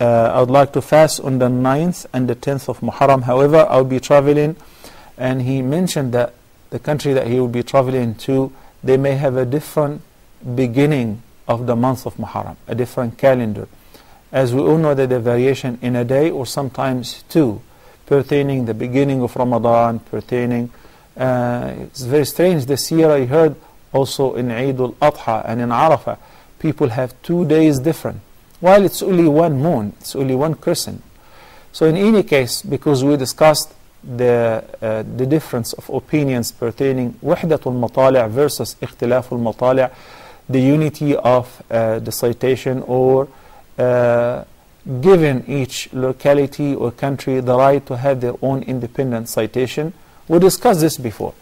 I would like to fast on the 9th and the 10th of Muharram. However, I'll be traveling, and he mentioned that the country that he will be traveling to, they may have a different beginning of the month of Muharram, a different calendar. As we all know that the variation in a day or sometimes two, pertaining the beginning of Ramadan, pertaining, it's very strange. This year I heard also in Eid al-Adha and in Arafah, people have 2 days different, while it's only one moon, it's only one crescent. So in any case, because we discussed the difference of opinions pertaining Wahdatul Matali' versus Ikhtilaful Matali', the unity of the citation, or given each locality or country the right to have their own independent citation. We discussed this before.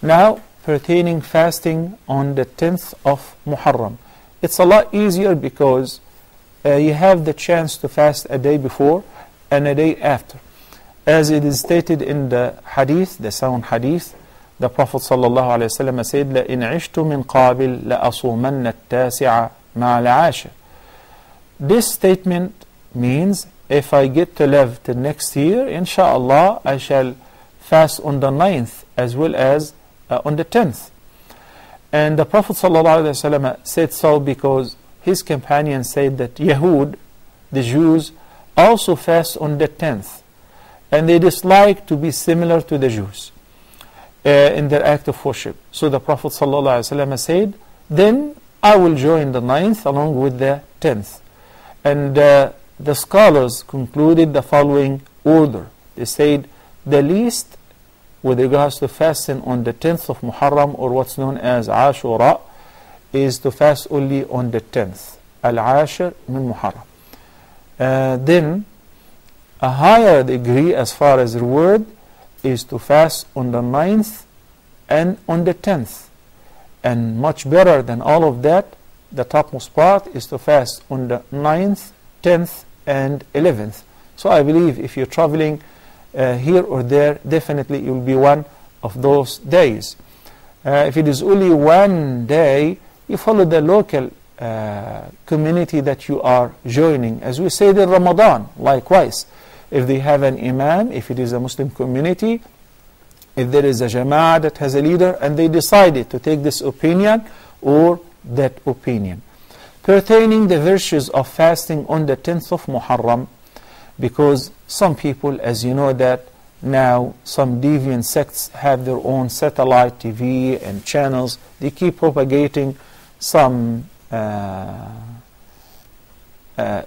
Now, pertaining fasting on the 10th of Muharram, it's a lot easier because you have the chance to fast a day before and a day after. As it is stated in the hadith, the sound hadith, the Prophet ﷺ said, لَإِنْ عِشْتُ مِنْ قَابِلْ لَأَصُومَنَّ التَّاسِعَ مَعَ الْعَاشِرِ. This statement means if I get to live till next year, inshallah, I shall fast on the 9th as well as on the 10th. And the Prophet ﷺ said so because his companions said that Yahud, the Jews, also fast on the 10th. And they dislike to be similar to the Jews in their act of worship. So the Prophet ﷺ said, then I will join the 9th along with the 10th. And the scholars concluded the following order. They said the least with regards to fasting on the 10th of Muharram, or what's known as Ashura, is to fast only on the 10th. Al-Ashir min Muharram. Then a higher degree as far as reward is to fast on the 9th and on the 10th. And much better than all of that, the topmost part is to fast on the 9th, 10th and 11th. So I believe if you're traveling here or there, definitely it will be one of those days. If it is only one day, you follow the local community that you are joining. As we said in Ramadan, likewise. If they have an imam, if it is a Muslim community, if there is a jama'ah that has a leader and they decided to take this opinion or that opinion. Pertaining the virtues of fasting on the 10th of Muharram, because some people, as you know that now some deviant sects have their own satellite TV and channels, they keep propagating some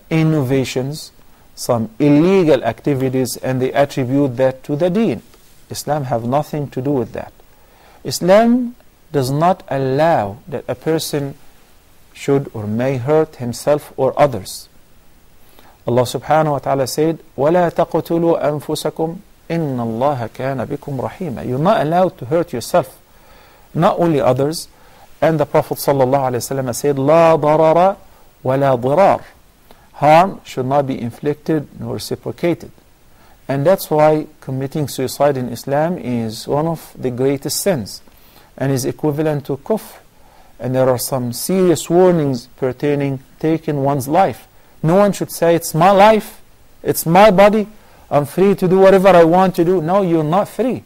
innovations, some illegal activities, and they attribute that to the deen. Islam have nothing to do with that. Islam does not allow that a person should or may hurt himself or others. Allah subhanahu wa ta'ala said, وَلَا تَقْتُلُوا أَنفُسَكُمْ إِنَّ اللَّهَ كَانَ بِكُمْ رَحِيمًا. You're not allowed to hurt yourself, not only others. And the Prophet sallallahu alaihi wasallam said, لَا ضَرَرَ وَلَا ضِرَارٍ. Harm should not be inflicted nor reciprocated. And that's why committing suicide in Islam is one of the greatest sins and is equivalent to kufr. And there are some serious warnings pertaining taking one's life. No one should say, it's my life, it's my body, I'm free to do whatever I want to do. No, you're not free.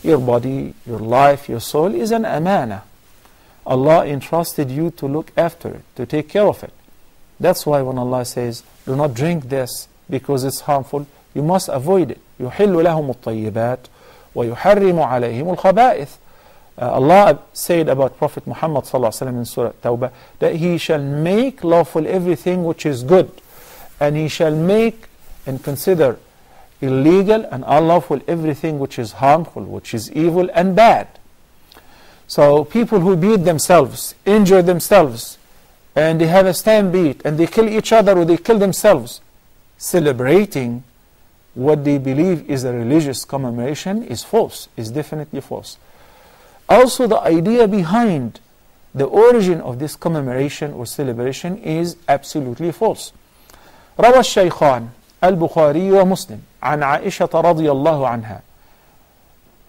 Your body, your life, your soul is an amana. Allah entrusted you to look after it, to take care of it. That's why when Allah says, do not drink this because it's harmful, you must avoid it. يُحِلُّ لَهُمُ الطَّيِّبَاتِ وَيُحَرِّمُ عَلَيْهِمُ الْخَبَائِثِ. Allah said about Prophet Muhammad ﷺ in Surah Tawbah that he shall make lawful everything which is good, and he shall make and consider illegal and unlawful everything which is harmful, which is evil and bad. So people who beat themselves, injure themselves, and they have a stampede, and they kill each other or they kill themselves, celebrating what they believe is a religious commemoration is false, is definitely false. Also, the idea behind the origin of this commemoration or celebration is absolutely false. روى الشيخان البخاري ومسلم عن عائشة رضي الله عنها,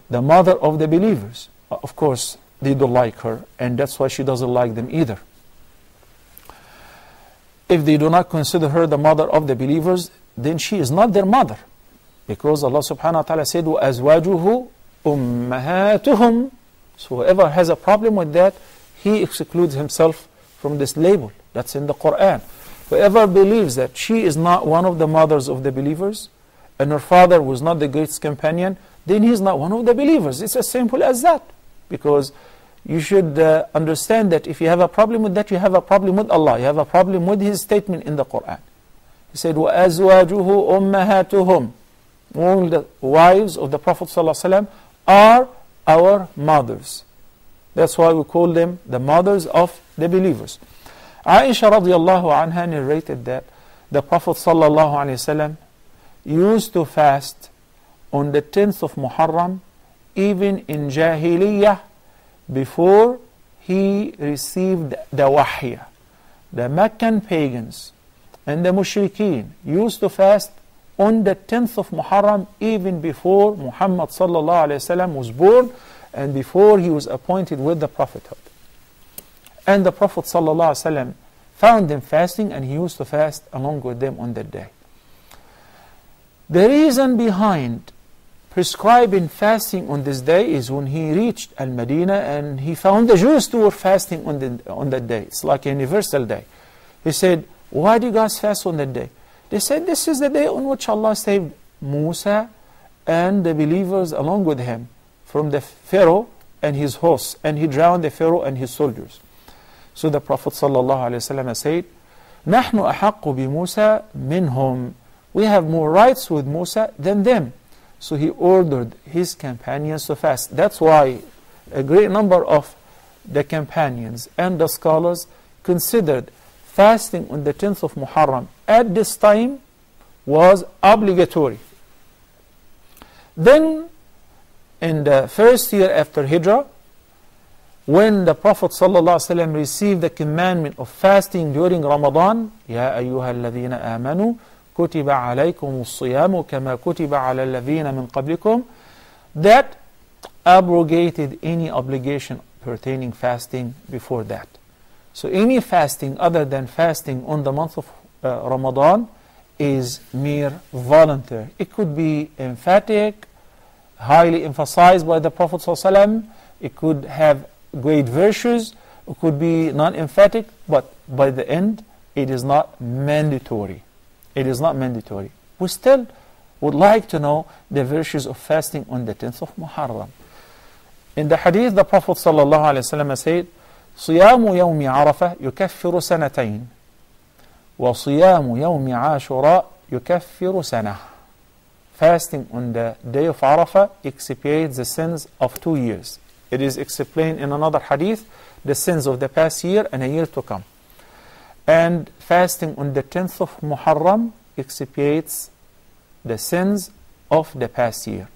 the mother of the believers. Of course, they don't like her, and that's why she doesn't like them either. if they do not consider her the mother of the believers, then she is not their mother. Because Allah subhanahu wa ta'ala said, وَأَزْوَاجُهُ أُمَّهَاتُهُمْ. So whoever has a problem with that, he excludes himself from this label. That's in the Quran. Whoever believes that she is not one of the mothers of the believers, and her father was not the greatest companion, then he is not one of the believers. It's as simple as that. Because you should understand that if you have a problem with that, you have a problem with Allah. You have a problem with His statement in the Quran. He said, وَأَزْوَاجُهُ أُمَّهَاتُهُمْ. All the wives of the Prophet ﷺ are our mothers. That's why we call them the mothers of the believers. Aisha radiallahu anha narrated that the Prophet ﷺ used to fast on the 10th of Muharram, even in Jahiliyyah, before he received the Wahy. The Meccan pagans and the Mushrikeen used to fast on the 10th of Muharram, even before Muhammad sallallahu alayhi wasallam was born and before he was appointed with the prophethood. And the Prophet sallallahu alayhi wasallam found them fasting, and he used to fast along with them on that day. The reason behind prescribing fasting on this day is when he reached Al-Madinah and he found the Jews too were fasting on that day. It's like a universal day. He said, why do you guys fast on that day? They said, this is the day on which Allah saved Musa and the believers along with him from the Pharaoh and his hosts, and he drowned the Pharaoh and his soldiers. So the Prophet ﷺ said, نَحْنُ أَحَقُّ بِمُوسَى مِنْهُمْ. We have more rights with Musa than them. So he ordered his companions to fast. That's why a great number of the companions and the scholars considered fasting on the 10th of Muharram at this time was obligatory. Then in the first year after Hijrah, when the Prophet ﷺ received the commandment of fasting during Ramadan, يَا أَيُّهَا الَّذِينَ آمَنُوا كُتِبَ عَلَيْكُمُ الصِّيَامُ كَمَا كُتِبَ عَلَى الَّذِينَ مِنْ قَبْلِكُمْ, that abrogated any obligation pertaining fasting before that. So any fasting other than fasting on the month of Ramadan is mere voluntary. It could be emphatic, highly emphasized by the Prophet ﷺ. It could have great virtues. It could be non-emphatic, but by the end, it is not mandatory. It is not mandatory. We still would like to know the virtues of fasting on the 10th of Muharram. In the hadith, the Prophet ﷺ said, صيام يوم عرفة يكفر سنتين وصيام يوم عاشوراء يكفر سنة. Fasting on the day of Arafah expiates the sins of 2 years. It is explained in another hadith, the sins of the past year and a year to come. And fasting on the 10th of Muharram expiates the sins of the past year.